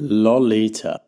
Lolita.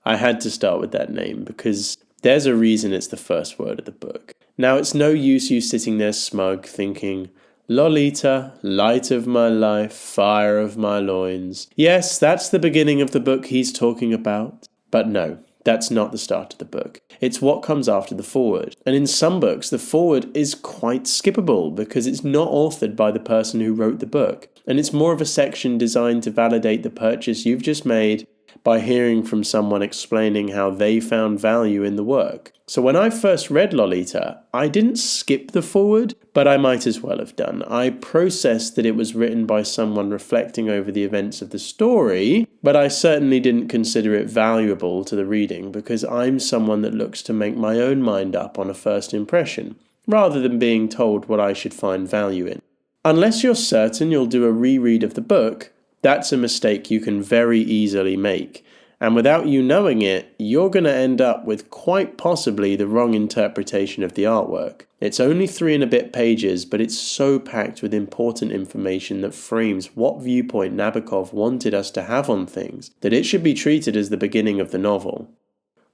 I had to start with that name because there's a reason it's the first word of the book. Now, it's no use you sitting there smug thinking, Lolita, light of my life, fire of my loins. Yes, that's the beginning of the book he's talking about. But no, that's not the start of the book. It's what comes after the foreword. And in some books, the foreword is quite skippable because it's not authored by the person who wrote the book. And it's more of a section designed to validate the purchase you've just made by hearing from someone explaining how they found value in the work. So when I first read Lolita, I didn't skip the foreword, but I might as well have done. I processed that it was written by someone reflecting over the events of the story, but I certainly didn't consider it valuable to the reading because I'm someone that looks to make my own mind up on a first impression, rather than being told what I should find value in. Unless you're certain you'll do a reread of the book, that's a mistake you can very easily make. And without you knowing it, you're going to end up with quite possibly the wrong interpretation of the artwork. It's only 3 and a bit pages, but it's so packed with important information that frames what viewpoint Nabokov wanted us to have on things that it should be treated as the beginning of the novel.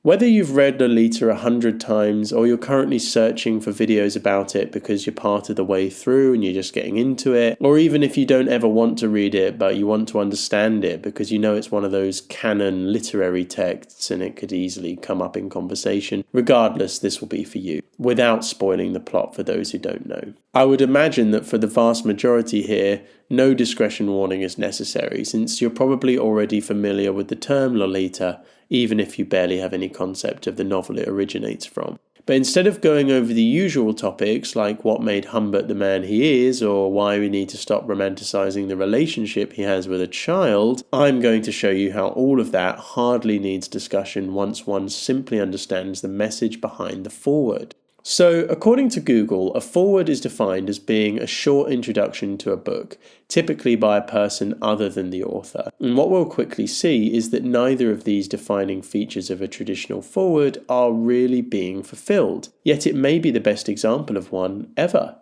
Whether you've read Lolita 100 times or you're currently searching for videos about it because you're part of the way through and you're just getting into it, or even if you don't ever want to read it but you want to understand it because you know it's one of those canon literary texts and it could easily come up in conversation, regardless, this will be for you, without spoiling the plot for those who don't know. I would imagine that for the vast majority here, no discretion warning is necessary since you're probably already familiar with the term Lolita, even if you barely have any concept of the novel it originates from. But instead of going over the usual topics like what made Humbert the man he is or why we need to stop romanticizing the relationship he has with a child, I'm going to show you how all of that hardly needs discussion once one simply understands the message behind the foreword. So, according to Google, a foreword is defined as being a short introduction to a book, typically by a person other than the author. And what we'll quickly see is that neither of these defining features of a traditional foreword are really being fulfilled, yet it may be the best example of one ever.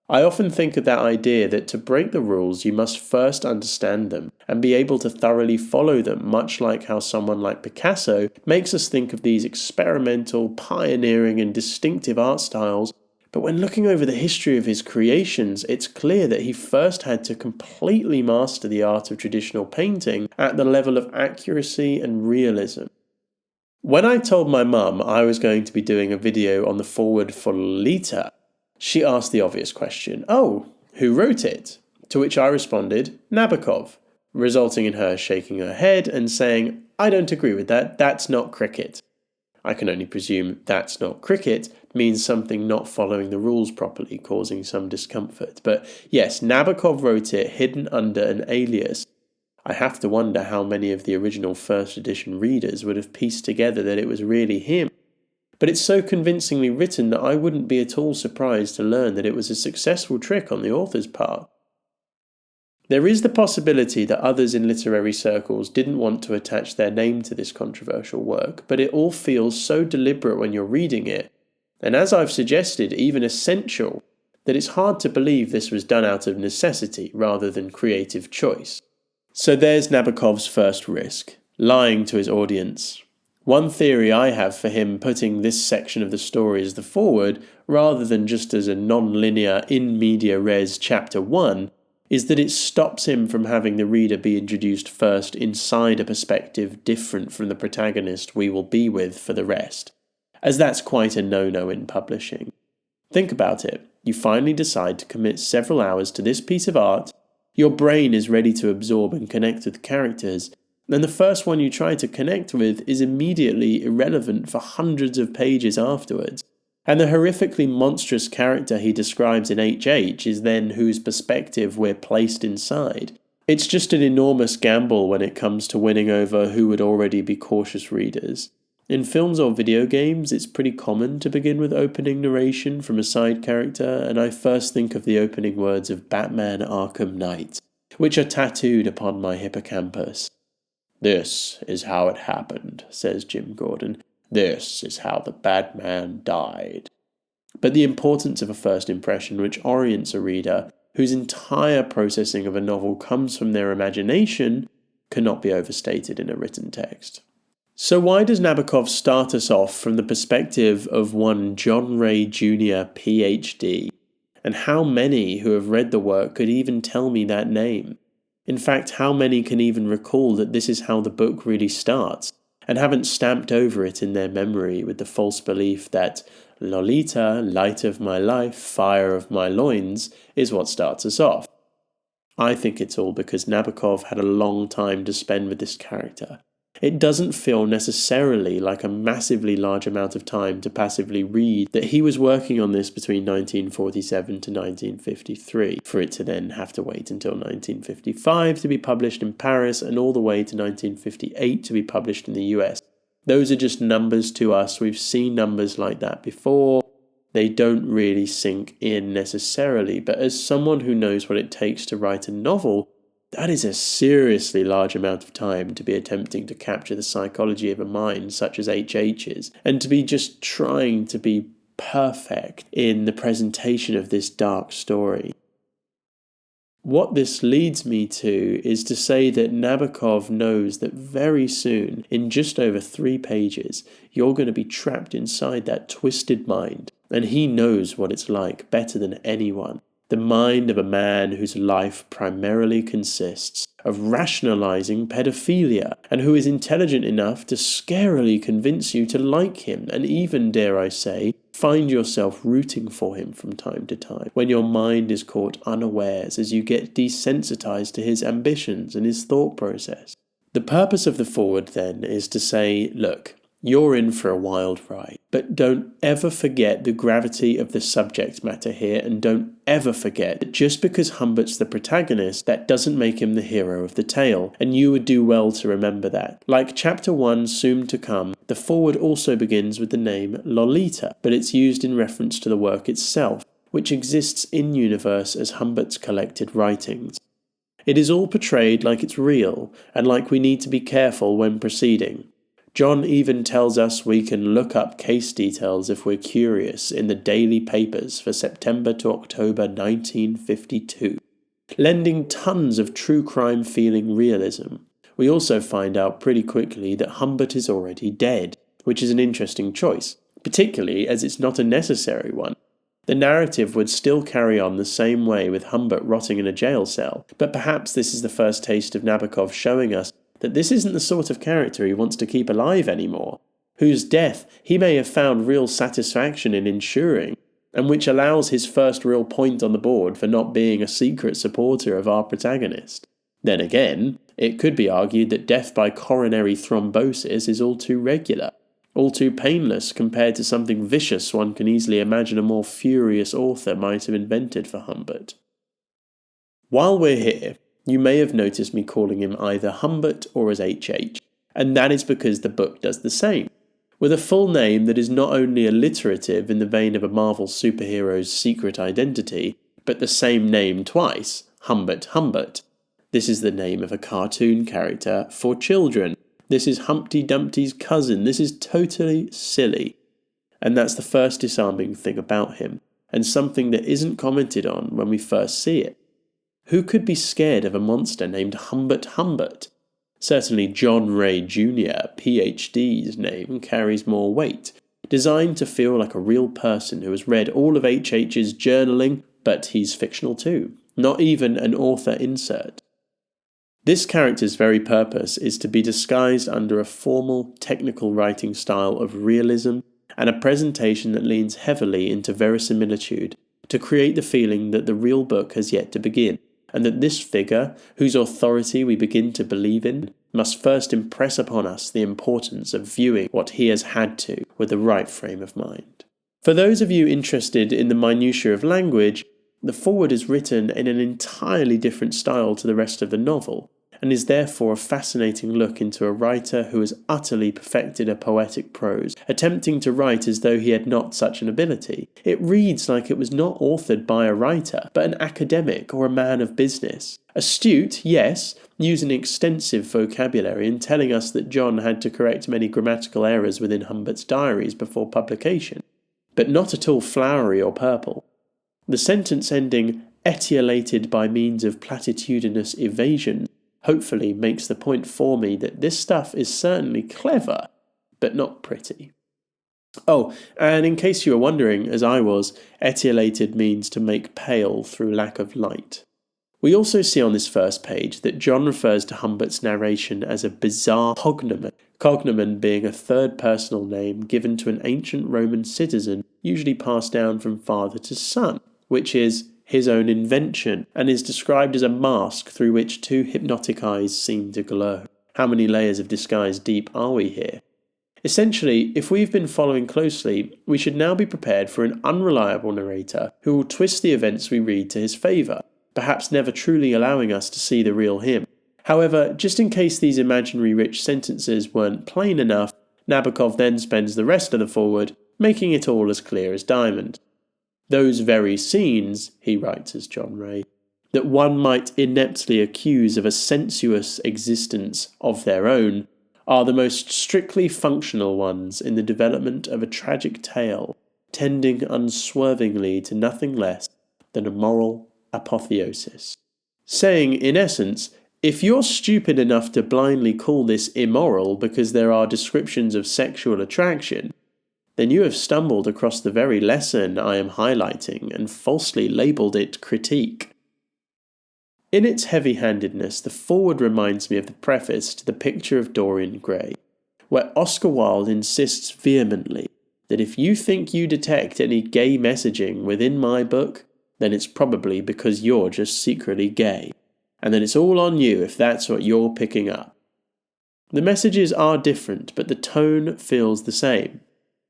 I often think of that idea that to break the rules you must first understand them and be able to thoroughly follow them, much like how someone like Picasso makes us think of these experimental, pioneering and distinctive art styles. But when looking over the history of his creations, it's clear that he first had to completely master the art of traditional painting at the level of accuracy and realism. When I told my mum I was going to be doing a video on the foreword for Lolita, she asked the obvious question, "Oh, who wrote it?" To which I responded, Nabokov, resulting in her shaking her head and saying, "I don't agree with that, that's not cricket." I can only presume "that's not cricket" means something not following the rules properly, causing some discomfort. But yes, Nabokov wrote it hidden under an alias. I have to wonder how many of the original first edition readers would have pieced together that it was really him. But it's so convincingly written that I wouldn't be at all surprised to learn that it was a successful trick on the author's part. There is the possibility that others in literary circles didn't want to attach their name to this controversial work, but it all feels so deliberate when you're reading it, and as I've suggested, even essential, that it's hard to believe this was done out of necessity rather than creative choice. So there's Nabokov's first risk, lying to his audience. One theory I have for him putting this section of the story as the foreword, rather than just as a non-linear in media res chapter 1, is that it stops him from having the reader be introduced first inside a perspective different from the protagonist we will be with for the rest, as that's quite a no-no in publishing. Think about it. You finally decide to commit several hours to this piece of art, your brain is ready to absorb and connect with characters, and the first one you try to connect with is immediately irrelevant for hundreds of pages afterwards. And the horrifically monstrous character he describes in HH is then whose perspective we're placed inside. It's just an enormous gamble when it comes to winning over who would already be cautious readers. In films or video games, it's pretty common to begin with opening narration from a side character, and I first think of the opening words of Batman Arkham Knight, which are tattooed upon my hippocampus. "This is how it happened," says Jim Gordon. "This is how the Batman died." But the importance of a first impression which orients a reader, whose entire processing of a novel comes from their imagination, cannot be overstated in a written text. So why does Nabokov start us off from the perspective of one John Ray Jr., PhD? And how many who have read the work could even tell me that name? In fact, how many can even recall that this is how the book really starts, and haven't stamped over it in their memory with the false belief that Lolita, light of my life, fire of my loins, is what starts us off? I think it's all because Nabokov had a long time to spend with this character. It doesn't feel necessarily like a massively large amount of time to passively read that he was working on this between 1947 to 1953, for it to then have to wait until 1955 to be published in Paris and all the way to 1958 to be published in the US. Those are just numbers to us. We've seen numbers like that before. They don't really sink in necessarily, but as someone who knows what it takes to write a novel, that is a seriously large amount of time to be attempting to capture the psychology of a mind such as H.H.'s, and to be just trying to be perfect in the presentation of this dark story. What this leads me to is to say that Nabokov knows that very soon, in just over 3 pages, you're going to be trapped inside that twisted mind, and he knows what it's like better than anyone. The mind of a man whose life primarily consists of rationalizing pedophilia, and who is intelligent enough to scarily convince you to like him, and even, dare I say, find yourself rooting for him from time to time, when your mind is caught unawares as you get desensitized to his ambitions and his thought process. The purpose of the foreword, then, is to say, look, you're in for a wild ride, but don't ever forget the gravity of the subject matter here, and don't ever forget that just because Humbert's the protagonist, that doesn't make him the hero of the tale, and you would do well to remember that. Like chapter 1 soon to come, the foreword also begins with the name Lolita, but it's used in reference to the work itself, which exists in-universe as Humbert's collected writings. It is all portrayed like it's real, and like we need to be careful when proceeding. John even tells us we can look up case details if we're curious in the daily papers for September to October 1952, lending tons of true crime feeling realism. We also find out pretty quickly that Humbert is already dead, which is an interesting choice, particularly as it's not a necessary one. The narrative would still carry on the same way with Humbert rotting in a jail cell, but perhaps this is the first taste of Nabokov showing us that this isn't the sort of character he wants to keep alive anymore, whose death he may have found real satisfaction in ensuring, and which allows his first real point on the board for not being a secret supporter of our protagonist. Then again, it could be argued that death by coronary thrombosis is all too regular, all too painless compared to something vicious one can easily imagine a more furious author might have invented for Humbert. While we're here, you may have noticed me calling him either Humbert or as H.H., and that is because the book does the same, with a full name that is not only alliterative in the vein of a Marvel superhero's secret identity, but the same name twice, Humbert Humbert. This is the name of a cartoon character for children. This is Humpty Dumpty's cousin. This is totally silly. And that's the first disarming thing about him, and something that isn't commented on when we first see it. Who could be scared of a monster named Humbert Humbert? Certainly John Ray Jr., PhD's name carries more weight, designed to feel like a real person who has read all of H.H.'s journaling, but he's fictional too, not even an author insert. This character's very purpose is to be disguised under a formal, technical writing style of realism and a presentation that leans heavily into verisimilitude to create the feeling that the real book has yet to begin, and that this figure, whose authority we begin to believe in, must first impress upon us the importance of viewing what he has had to with the right frame of mind. For those of you interested in the minutiae of language, the foreword is written in an entirely different style to the rest of the novel, and is therefore a fascinating look into a writer who has utterly perfected a poetic prose, attempting to write as though he had not such an ability. It reads like it was not authored by a writer, but an academic or a man of business. Astute, yes, using extensive vocabulary and telling us that John had to correct many grammatical errors within Humbert's diaries before publication, but not at all flowery or purple. The sentence ending etiolated by means of platitudinous evasion hopefully makes the point for me that this stuff is certainly clever, but not pretty. Oh, and in case you were wondering, as I was, etiolated means to make pale through lack of light. We also see on this first page that John refers to Humbert's narration as a bizarre cognomen, cognomen being a third personal name given to an ancient Roman citizen, usually passed down from father to son, which is his own invention, and is described as a mask through which two hypnotic eyes seem to glow. How many layers of disguise deep are we here? Essentially, if we've been following closely, we should now be prepared for an unreliable narrator who will twist the events we read to his favour, perhaps never truly allowing us to see the real him. However, just in case these imaginary rich sentences weren't plain enough, Nabokov then spends the rest of the foreword making it all as clear as diamond. Those very scenes, he writes as John Ray, that one might ineptly accuse of a sensuous existence of their own, are the most strictly functional ones in the development of a tragic tale, tending unswervingly to nothing less than a moral apotheosis. Saying, in essence, if you're stupid enough to blindly call this immoral because there are descriptions of sexual attraction, then you have stumbled across the very lesson I am highlighting and falsely labelled it critique. In its heavy-handedness, the foreword reminds me of the preface to The Picture of Dorian Gray, where Oscar Wilde insists vehemently that if you think you detect any gay messaging within my book, then it's probably because you're just secretly gay, and then it's all on you if that's what you're picking up. The messages are different, but the tone feels the same.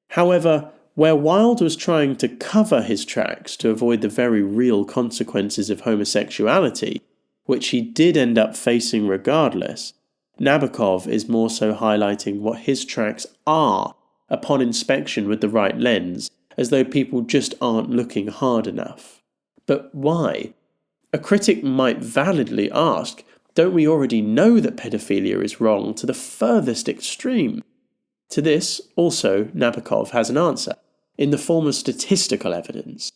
However, where Wilde was trying to cover his tracks to avoid the very real consequences of homosexuality, which he did end up facing regardless, Nabokov is more so highlighting what his tracks are upon inspection with the right lens, as though people just aren't looking hard enough. But why? A critic might validly ask, don't we already know that pedophilia is wrong to the furthest extreme? To this, also, Nabokov has an answer, in the form of statistical evidence.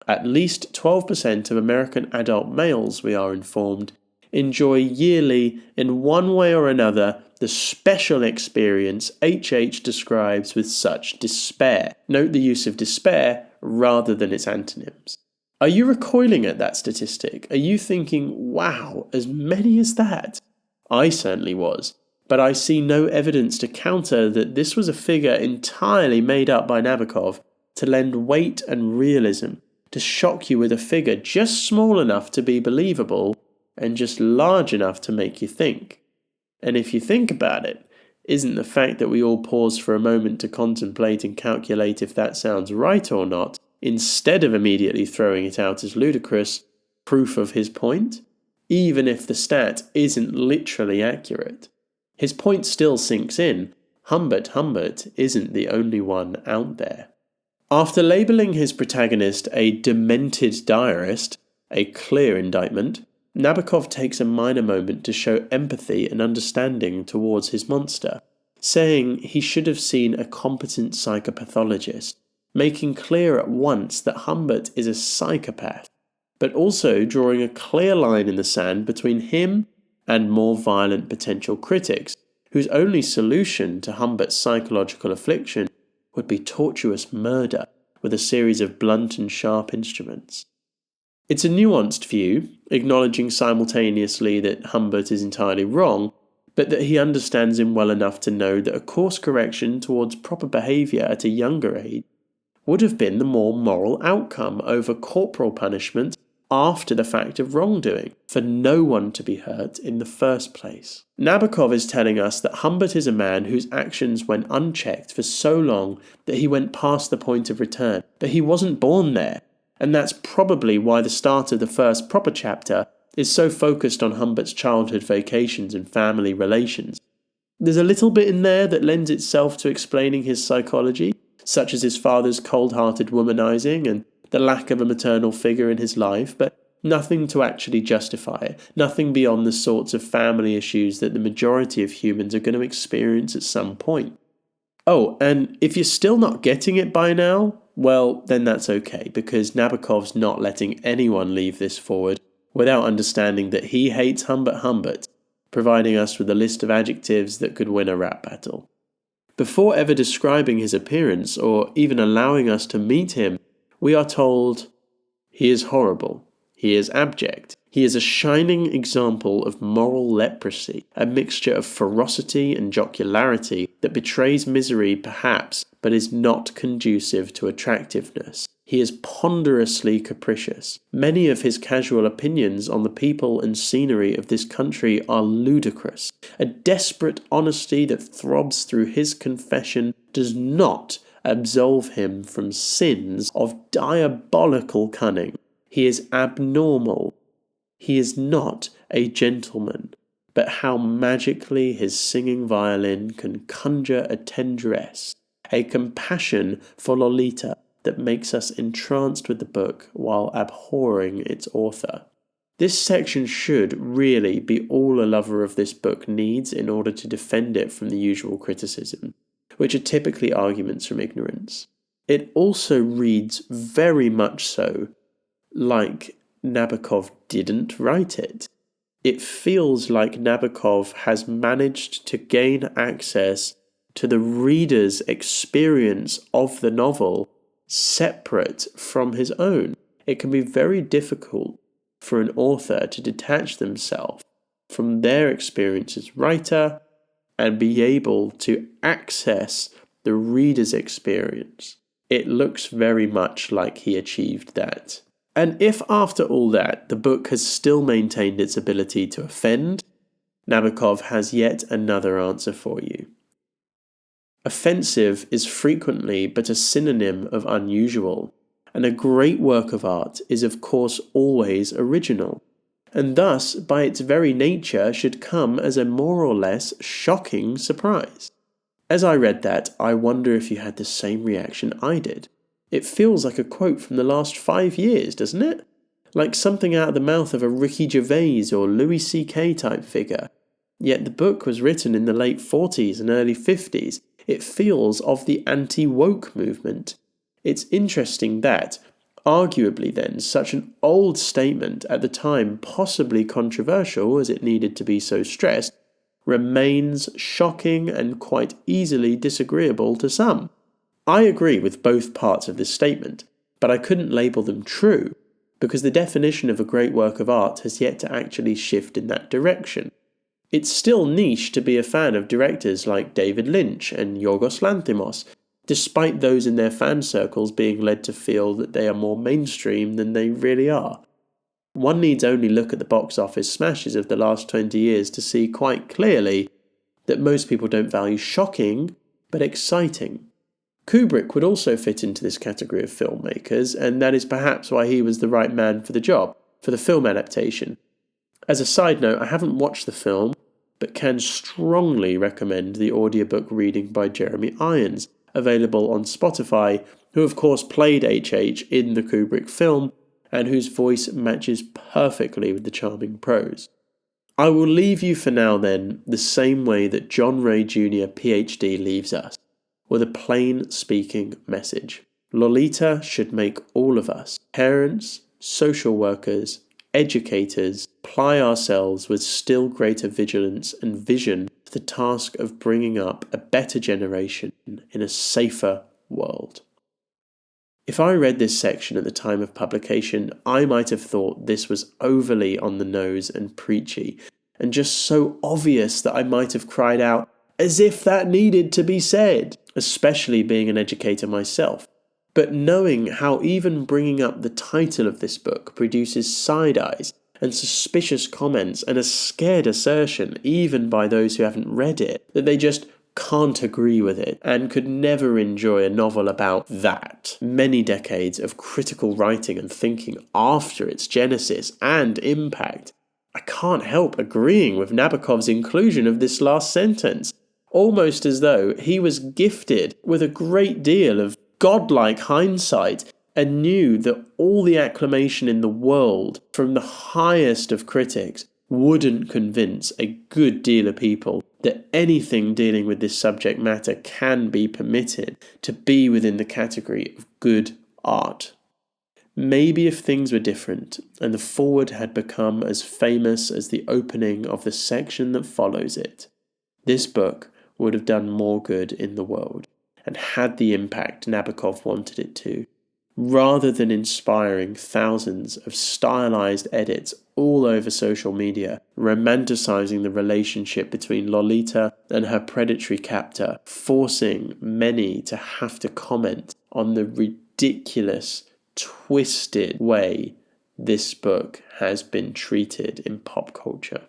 At least 12% of American adult males, we are informed, enjoy yearly, in one way or another, the special experience HH describes with such despair. Note the use of despair rather than its antonyms. Are you recoiling at that statistic? Are you thinking, wow, as many as that? I certainly was. But I see no evidence to counter that this was a figure entirely made up by Nabokov to lend weight and realism, to shock you with a figure just small enough to be believable and just large enough to make you think. And if you think about it, isn't the fact that we all pause for a moment to contemplate and calculate if that sounds right or not, instead of immediately throwing it out as ludicrous, proof of his point? Even if the stat isn't literally accurate. His point still sinks in. Humbert isn't the only one out there. After labelling his protagonist a demented diarist, a clear indictment, Nabokov takes a minor moment to show empathy and understanding towards his monster, saying he should have seen a competent psychopathologist, making clear at once that Humbert is a psychopath, but also drawing a clear line in the sand between him and more violent potential critics, whose only solution to Humbert's psychological affliction would be tortuous murder with a series of blunt and sharp instruments. It's a nuanced view, acknowledging simultaneously that Humbert is entirely wrong, but that he understands him well enough to know that a course correction towards proper behaviour at a younger age would have been the more moral outcome over corporal punishment after the fact of wrongdoing, for no one to be hurt in the first place. Nabokov is telling us that Humbert is a man whose actions went unchecked for so long that he went past the point of return, but he wasn't born there, and that's probably why the start of the first proper chapter is so focused on Humbert's childhood vacations and family relations. There's a little bit in there that lends itself to explaining his psychology, such as his father's cold-hearted womanizing and the lack of a maternal figure in his life, but nothing to actually justify it, nothing beyond the sorts of family issues that the majority of humans are going to experience at some point. Oh, and if you're still not getting it by now, well, then that's okay, because Nabokov's not letting anyone leave this forward without understanding that he hates Humbert, providing us with a list of adjectives that could win a rap battle. Before ever describing his appearance or even allowing us to meet him, we are told, "He is horrible. He is abject. He is a shining example of moral leprosy, a mixture of ferocity and jocularity that betrays misery perhaps, but is not conducive to attractiveness. He is ponderously capricious. Many of his casual opinions on the people and scenery of this country are ludicrous. A desperate honesty that throbs through his confession does not absolve him from sins of diabolical cunning. He is abnormal. He is not a gentleman, but how magically his singing violin can conjure a tendresse, a compassion for Lolita that makes us entranced with the book while abhorring its author." This section should really be all a lover of this book needs in order to defend it from the usual criticism, which are typically arguments from ignorance. It also reads very much so like Nabokov didn't write it. It feels like Nabokov has managed to gain access to the reader's experience of the novel separate from his own. It can be very difficult for an author to detach themselves from their experience as writer and be able to access the reader's experience. It looks very much like he achieved that. And if after all that, the book has still maintained its ability to offend, Nabokov has yet another answer for you. Offensive is frequently but a synonym of unusual, and a great work of art is of course always original, and thus by its very nature should come as a more or less shocking surprise. As I read that, I wonder if you had the same reaction I did. It feels like a quote from the last 5 years, doesn't it? Like something out of the mouth of a Ricky Gervais or Louis C.K. type figure. Yet the book was written in the late 40s and early 50s. It feels of the anti-woke movement. It's interesting that, arguably then, such an old statement at the time, possibly controversial as it needed to be so stressed, remains shocking and quite easily disagreeable to some. I agree with both parts of this statement, but I couldn't label them true, because the definition of a great work of art has yet to actually shift in that direction. It's still niche to be a fan of directors like David Lynch and Yorgos Lanthimos, despite those in their fan circles being led to feel that they are more mainstream than they really are. One needs only look at the box office smashes of the last 20 years to see quite clearly that most people don't value shocking, but exciting. Kubrick would also fit into this category of filmmakers, and that is perhaps why he was the right man for the job, for the film adaptation. As a side note, I haven't watched the film, but can strongly recommend the audiobook reading by Jeremy Irons, available on Spotify, who of course played H.H. in the Kubrick film, and whose voice matches perfectly with the charming prose. I will leave you for now then the same way that John Ray Jr. PhD leaves us, with a plain speaking message. Lolita should make all of us, parents, social workers, educators, ply ourselves with still greater vigilance and vision to the task of bringing up a better generation in a safer world. If I read this section at the time of publication, I might have thought this was overly on the nose and preachy, and just so obvious that I might have cried out, as if that needed to be said, especially being an educator myself. But knowing how even bringing up the title of this book produces side eyes and suspicious comments and a scared assertion, even by those who haven't read it, that they just can't agree with it and could never enjoy a novel about that. Many decades of critical writing and thinking after its genesis and impact. I can't help agreeing with Nabokov's inclusion of this last sentence, almost as though he was gifted with a great deal of godlike hindsight and knew that all the acclamation in the world from the highest of critics wouldn't convince a good deal of people that anything dealing with this subject matter can be permitted to be within the category of good art. Maybe if things were different and the foreword had become as famous as the opening of the section that follows it, this book would have done more good in the world and had the impact Nabokov wanted it to, rather than inspiring thousands of stylized edits all over social media, romanticizing the relationship between Lolita and her predatory captor, forcing many to have to comment on the ridiculous, twisted way this book has been treated in pop culture.